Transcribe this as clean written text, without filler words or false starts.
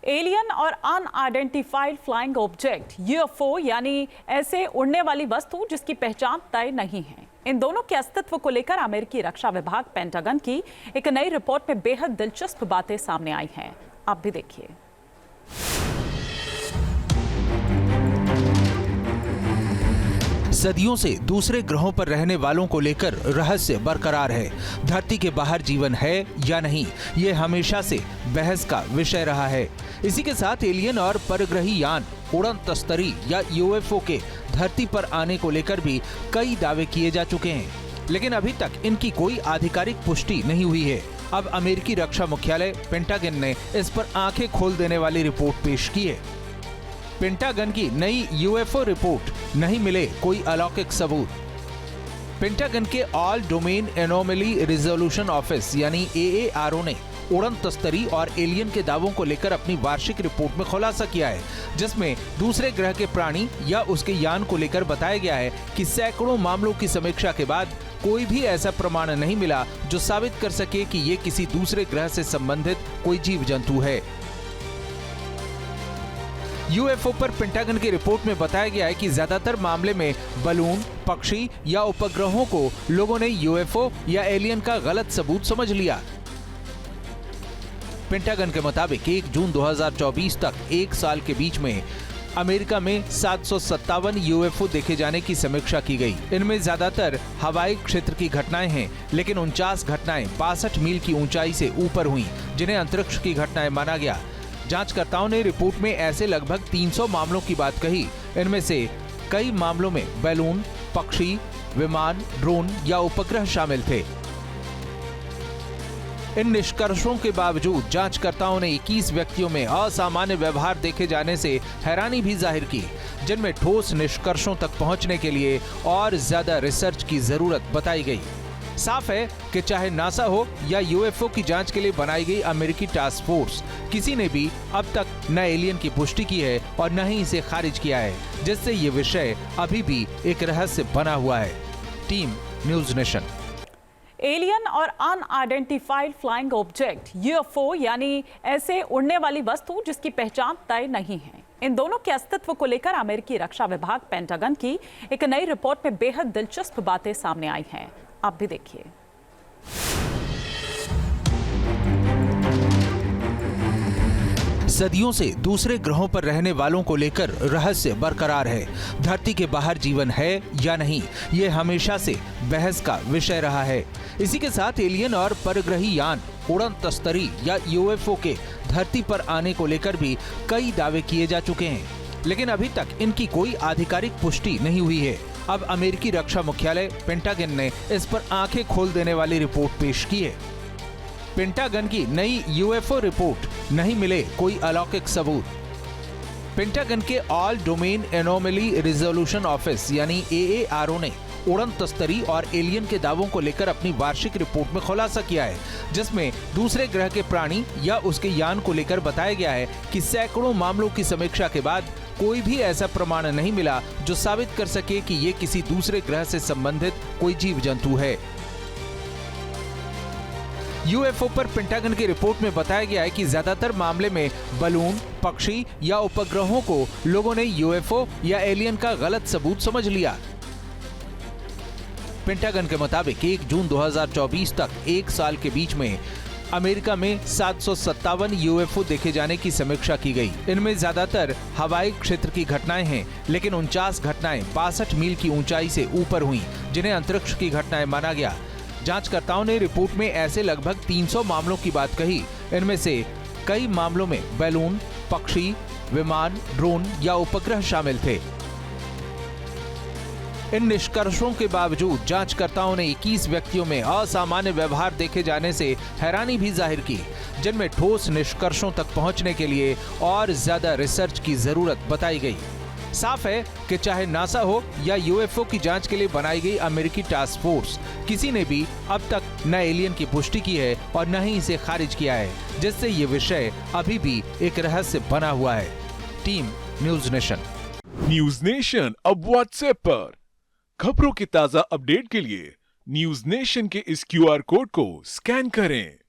Alien और unidentified flying object UFO यानी ऐसे उड़ने वाली वस्तु जिसकी पहचान तय नहीं है, इन दोनों के अस्तित्व को लेकर अमेरिकी रक्षा विभाग पेंटागन की एक नई रिपोर्ट में बेहद दिलचस्प बातें सामने आई हैं। आप भी देखिए। सदियों से दूसरे ग्रहों पर रहने वालों को लेकर रहस्य बरकरार है। धरती के बाहर जीवन है या नहीं, ये हमेशा से बहस का विषय रहा है। इसी के साथ एलियन और परग्रही यान, उड़न तस्तरी या यूएफओ के धरती पर आने को लेकर भी कई दावे किए जा चुके हैं, लेकिन अभी तक इनकी कोई आधिकारिक पुष्टि नहीं हुई है। अब अमेरिकी रक्षा मुख्यालय पेंटागन ने इस पर आंखें खोल देने वाली रिपोर्ट पेश की है। पेंटागन की नई यूएफओ रिपोर्ट, नहीं मिले कोई अलौकिक सबूत। पेंटागन के all domain anomaly resolution office यानी AARO ने उड़न तस्तरी और एलियन के दावों को लेकर अपनी वार्षिक रिपोर्ट में खुलासा किया है, जिसमें दूसरे ग्रह के प्राणी या उसके यान को लेकर बताया गया है कि सैकड़ों मामलों की समीक्षा के बाद कोई भी ऐसा प्रमाण नहीं मिला जो साबित कर सके कि ये किसी दूसरे ग्रह से संबंधित कोई जीव जंतु है। यूएफओ पर पेंटागन की रिपोर्ट में बताया गया है कि ज्यादातर मामले में बलून, पक्षी या उपग्रहों को लोगों ने यूएफओ या एलियन का गलत सबूत समझ लिया। पेंटागन के मुताबिक 1 जून 2024 तक एक साल के बीच में अमेरिका में 757 यूएफओ देखे जाने की समीक्षा की गई। इनमें ज्यादातर हवाई क्षेत्र की घटनाएं हैं, लेकिन 49 घटनाएं 62 मील की ऊंचाई से ऊपर हुई, जिन्हें अंतरिक्ष की घटनाएं माना गया। जांचकर्ताओं ने रिपोर्ट में ऐसे लगभग 300 मामलों की बात कही। इनमें से कई मामलों में बैलून, पक्षी, विमान, ड्रोन या उपग्रह शामिल थे। इन निष्कर्षों के बावजूद जांचकर्ताओं ने 21 व्यक्तियों में असामान्य व्यवहार देखे जाने से हैरानी भी जाहिर की, जिनमें ठोस निष्कर्षों तक पहुंचने के लिए और ज्यादा रिसर्च की जरूरत बताई गई। साफ है कि चाहे नासा हो या यूएफओ की जांच के लिए बनाई गई अमेरिकी टास्क फोर्स, किसी ने भी अब तक न एलियन की पुष्टि की है और न ही इसे खारिज किया है, जिससे ये विषय अभी भी एक रहस्य बना हुआ है। Team news nation. एलियन और अनआइडेंटिफाइड फ्लाइंग ऑब्जेक्ट यूएफओ यानी ऐसे उड़ने वाली वस्तु जिसकी पहचान तय नहीं है, इन दोनों के अस्तित्व को लेकर अमेरिकी रक्षा विभाग पेंटागन की एक नई रिपोर्ट में बेहद दिलचस्प बातें सामने आई हैं। आप भी देखिए। सदियों से दूसरे ग्रहों पर रहने वालों को लेकर रहस्य बरकरार है। धरती के बाहर जीवन है या नहीं, ये हमेशा से बहस का विषय रहा है। इसी के साथ एलियन और परग्रही यान, उड़न तस्तरी या यूएफओ के धरती पर आने को लेकर भी कई दावे किए जा चुके हैं, लेकिन अभी तक इनकी कोई आधिकारिक पुष्टि नहीं हुई है। अब अमेरिकी रक्षा मुख्यालय पेंटागन ने इस पर आंखें खोल देने वाली रिपोर्ट पेश की है। पेंटागन की नई यूएफओ रिपोर्ट, नहीं मिले कोई अलौकिक सबूत। पेंटागन के all domain anomaly resolution office यानी AARO ने उड़न तस्तरी और एलियन के दावों को लेकर अपनी वार्षिक रिपोर्ट में खुलासा किया है, जिसमें दूसरे ग्रह के प्राणी या उसके यान को लेकर बताया गया है कि सैकड़ों मामलों की समीक्षा के बाद कोई भी ऐसा प्रमाण नहीं मिला जो साबित कर सके कि ये किसी दूसरे ग्रह से संबंधित कोई जीव जंतु है। यूएफओ पर पेंटागन की रिपोर्ट में बताया गया है कि ज्यादातर मामले में बलून, पक्षी या उपग्रहों को लोगों ने यूएफओ या एलियन का गलत सबूत समझ लिया। पेंटागन के मुताबिक 1 जून 2024 तक एक साल के बीच में अमेरिका में 757 यूएफओ देखे जाने की समीक्षा की गई। इनमें ज्यादातर हवाई क्षेत्र की घटनाएं हैं, लेकिन 49 घटनाएं 62 मील की ऊंचाई से ऊपर हुई, जिन्हें अंतरिक्ष की घटनाएं माना गया। जांचकर्ताओं ने रिपोर्ट में ऐसे लगभग 300 मामलों की बात कही। इनमें से कई मामलों में बैलून, पक्षी, विमान, ड्रोन या उपग्रह शामिल थे। इन निष्कर्षों के बावजूद जांचकर्ताओं ने 21 व्यक्तियों में असामान्य व्यवहार देखे जाने से हैरानी भी जाहिर की, जिनमें ठोस निष्कर्षों तक पहुंचने के लिए और ज्यादा रिसर्च की जरूरत बताई गई। साफ है कि चाहे नासा हो या यूएफओ की जांच के लिए बनाई गई अमेरिकी टास्क फोर्स, किसी ने भी अब तक न एलियन की पुष्टि की है और न ही इसे खारिज किया है, जिससे ये विषय अभी भी एक रहस्य बना हुआ है। Team news nation. News nation अब व्हाट्सएप पर खबरों के ताजा अपडेट के लिए न्यूज़ नेशन के इस QR कोड को स्कैन करें।